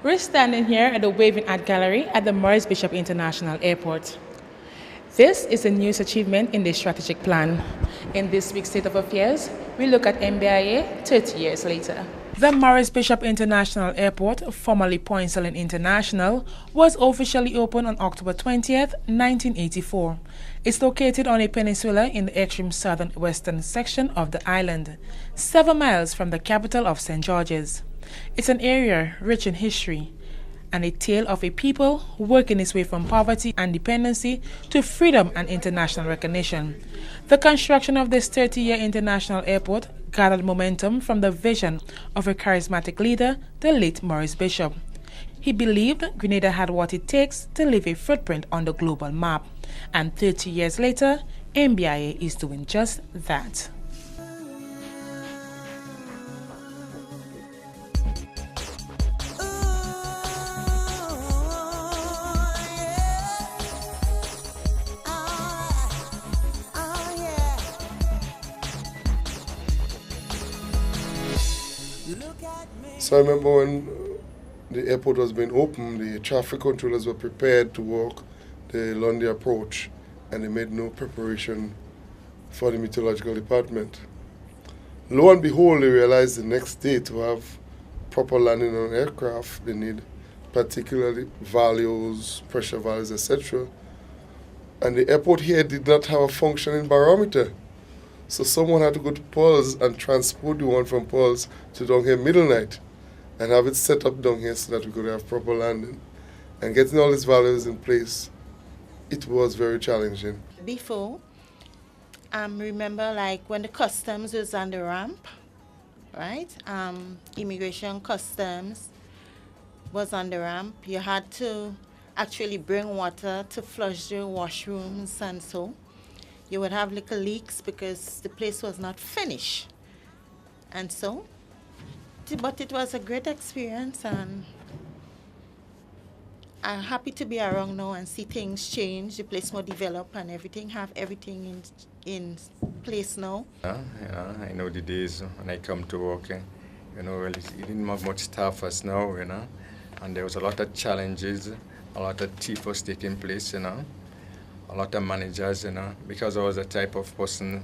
We're standing here at the Waving Art Gallery at the Maurice Bishop International Airport. This is a newest achievement in the strategic plan. In this week's State of Affairs, we look at Mbia 30 years later. The Maurice Bishop International Airport, formerly Point Selling International, was officially opened on October 20th, 1984. It's located on a peninsula in the extreme southern western section of the island, 7 miles from the capital of St. George's. It's an area rich in history and a tale of a people working its way from poverty and dependency to freedom and international recognition. The construction of this 30-year international airport gathered momentum from the vision of a charismatic leader, the late Maurice Bishop. He believed Grenada had what it takes to leave a footprint on the global map, and 30 years later, Mbia is doing just that. So I remember when the airport was being opened, the traffic controllers were prepared to walk the Lundy approach, and they made no preparation for the meteorological department. Lo and behold, they realized the next day to have proper landing on aircraft, they need particularly values, pressure values, etc. And the airport here did not have a functioning barometer. So someone had to go to Pulse and transport the one from Pulse to down here Middle Night and have it set up down here so that we could have proper landing. And getting all these values in place, it was very challenging. Before, remember like when the customs was on the ramp, right? Immigration customs was on the ramp. You had to actually bring water to flush the washrooms and so. You would have little leaks because the place was not finished. And so, but it was a great experience, and I'm happy to be around now and see things change, the place more develop and everything, have everything in place now. I know the days when I come to work, well, it didn't have much staff as now, and there was a lot of challenges, a lot of thief was taking place, a lot of managers, because I was the type of person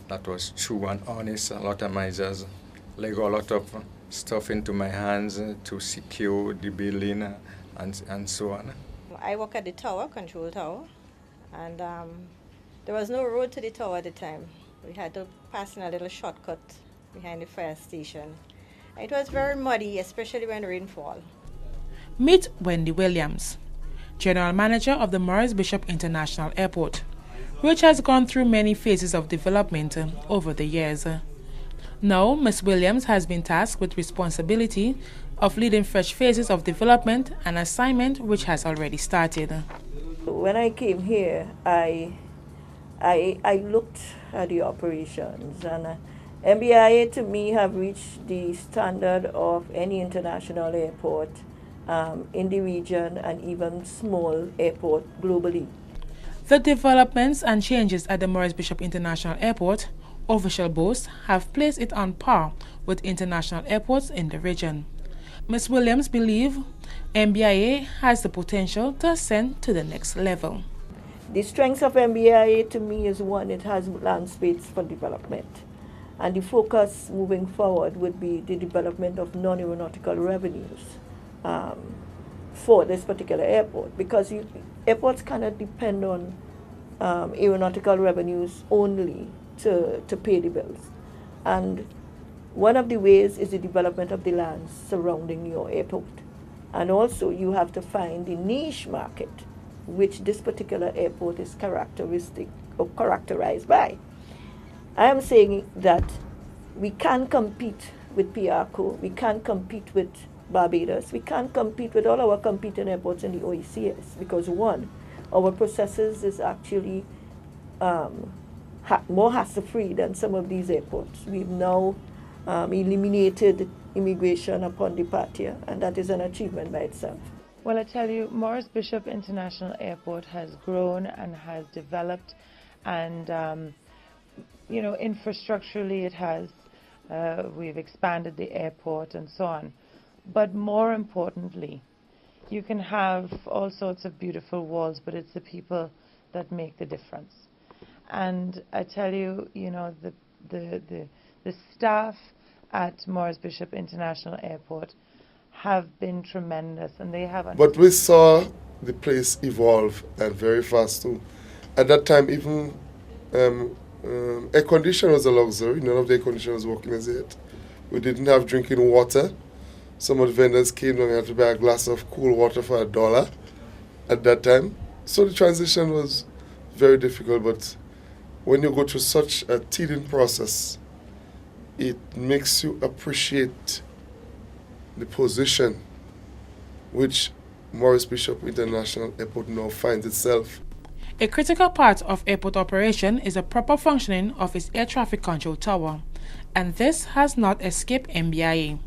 that was true and honest. A lot of managers let go a lot of stuff into my hands to secure the building and so on. I work at the tower, control tower, and there was no road to the tower at the time. We had to pass in a little shortcut behind the fire station. It was very muddy, especially when rainfall. Meet Wendy Williams, General Manager of the Maurice Bishop International Airport, which has gone through many phases of development over the years. Now, Ms. Williams has been tasked with responsibility of leading fresh phases of development, an assignment which has already started. When I came here, I looked at the operations, and Mbia to me have reached the standard of any international airport in the region and even small airport globally. The developments and changes at the Maurice Bishop International Airport, official boasts, have placed it on par with international airports in the region. Ms. Williams believes Mbia has the potential to ascend to the next level. The strength of Mbia to me is one, it has land space for development. And the focus moving forward would be the development of non-aeronautical revenues for this particular airport, because airports cannot depend on aeronautical revenues only to pay the bills. And one of the ways is the development of the lands surrounding your airport. And also you have to find the niche market which this particular airport is characteristic or characterized by. I am saying that we can compete with PRCO, we can compete with Barbados, we can't compete with all our competing airports in the OECS because one, our processes is actually more hassle-free than some of these airports. We've now eliminated immigration upon departure, and that is an achievement by itself. Well, I tell you, Maurice Bishop International Airport has grown and has developed, and infrastructurally it has. We've expanded the airport and so on. But more importantly, you can have all sorts of beautiful walls, but it's the people that make the difference. And I tell you, you know, the staff at Maurice Bishop International Airport have been tremendous, and they have. But we saw the place evolve, and very fast too. At that time, even air conditioning was a luxury. None of the air conditioners was working as yet. We didn't have drinking water. Some of the vendors came down and had to buy a glass of cool water for $1 at that time. So the transition was very difficult, but when you go through such a teething process, it makes you appreciate the position which Maurice Bishop International Airport now finds itself. A critical part of airport operation is the proper functioning of its air traffic control tower, and this has not escaped Mbia.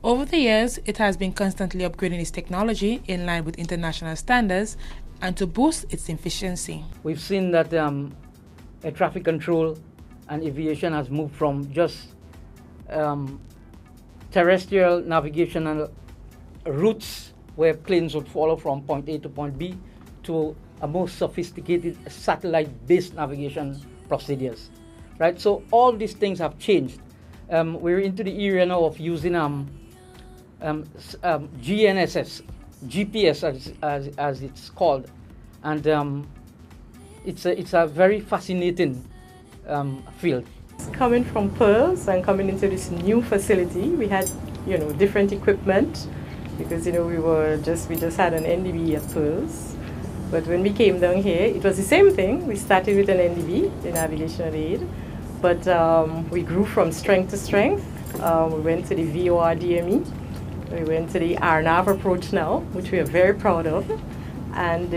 Over the years, it has been constantly upgrading its technology in line with international standards and to boost its efficiency. We've seen that air traffic control and aviation has moved from just terrestrial navigational routes where planes would follow from point A to point B to a more sophisticated satellite-based navigation procedures, right? So all these things have changed. We're into the era now of using GNSS, GPS as it's called, and it's a very fascinating field. Coming from Pearls and coming into this new facility, we had, you know, different equipment because, you know, we just had an NDB at Pearls. But when we came down here, it was the same thing. We started with an NDB, the navigational aid, but we grew from strength to strength. We went to the VOR DME. We went to the RNAV approach now, which we are very proud of. And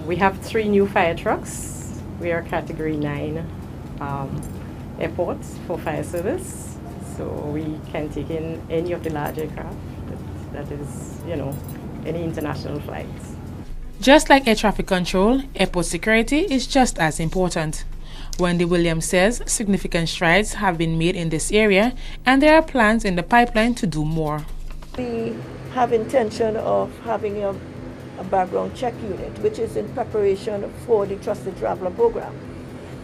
we have 3 new fire trucks. We are Category 9 airports for fire service. So we can take in any of the large aircraft that is, you know, any international flights. Just like air traffic control, airport security is just as important. Wendy Williams says significant strides have been made in this area and there are plans in the pipeline to do more. We have intention of having a background check unit, which is in preparation for the Trusted Traveler program.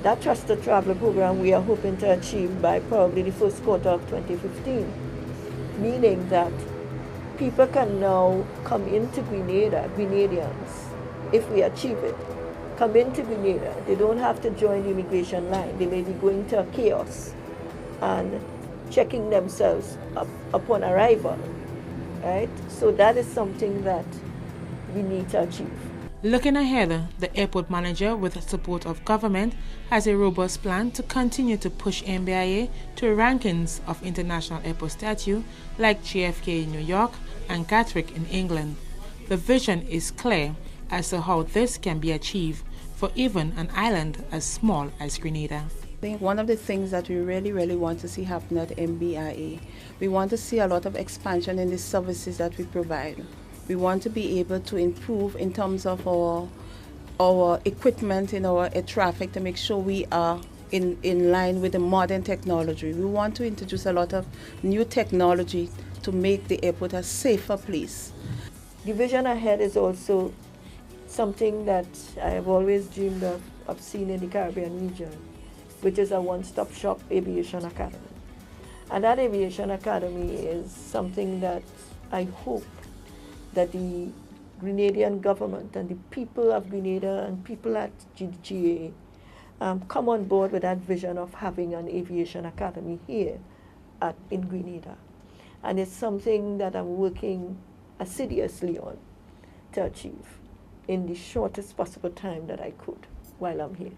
That Trusted Traveler program we are hoping to achieve by probably the first quarter of 2015, meaning that people can now come into Grenada, Grenadians, if we achieve it, come into Grenada. They don't have to join the immigration line. They may be going to a kiosk and checking themselves upon arrival, right? So that is something that we need to achieve. Looking ahead, the airport manager, with the support of government, has a robust plan to continue to push Mbia to rankings of international airport status like JFK in New York and Gatwick in England. The vision is clear as to how this can be achieved for even an island as small as Grenada. I think one of the things that we really want to see happen at Mbia, we want to see a lot of expansion in the services that we provide. We want to be able to improve in terms of our equipment in our air traffic to make sure we are in line with the modern technology. We want to introduce a lot of new technology to make the airport a safer place. The vision ahead is also something that I have always dreamed of seeing in the Caribbean region, which is a one-stop shop aviation academy. And that aviation academy is something that I hope that the Grenadian government and the people of Grenada and people at GDGA come on board with that vision of having an aviation academy here in Grenada. And it's something that I'm working assiduously on to achieve in the shortest possible time that I could while I'm here.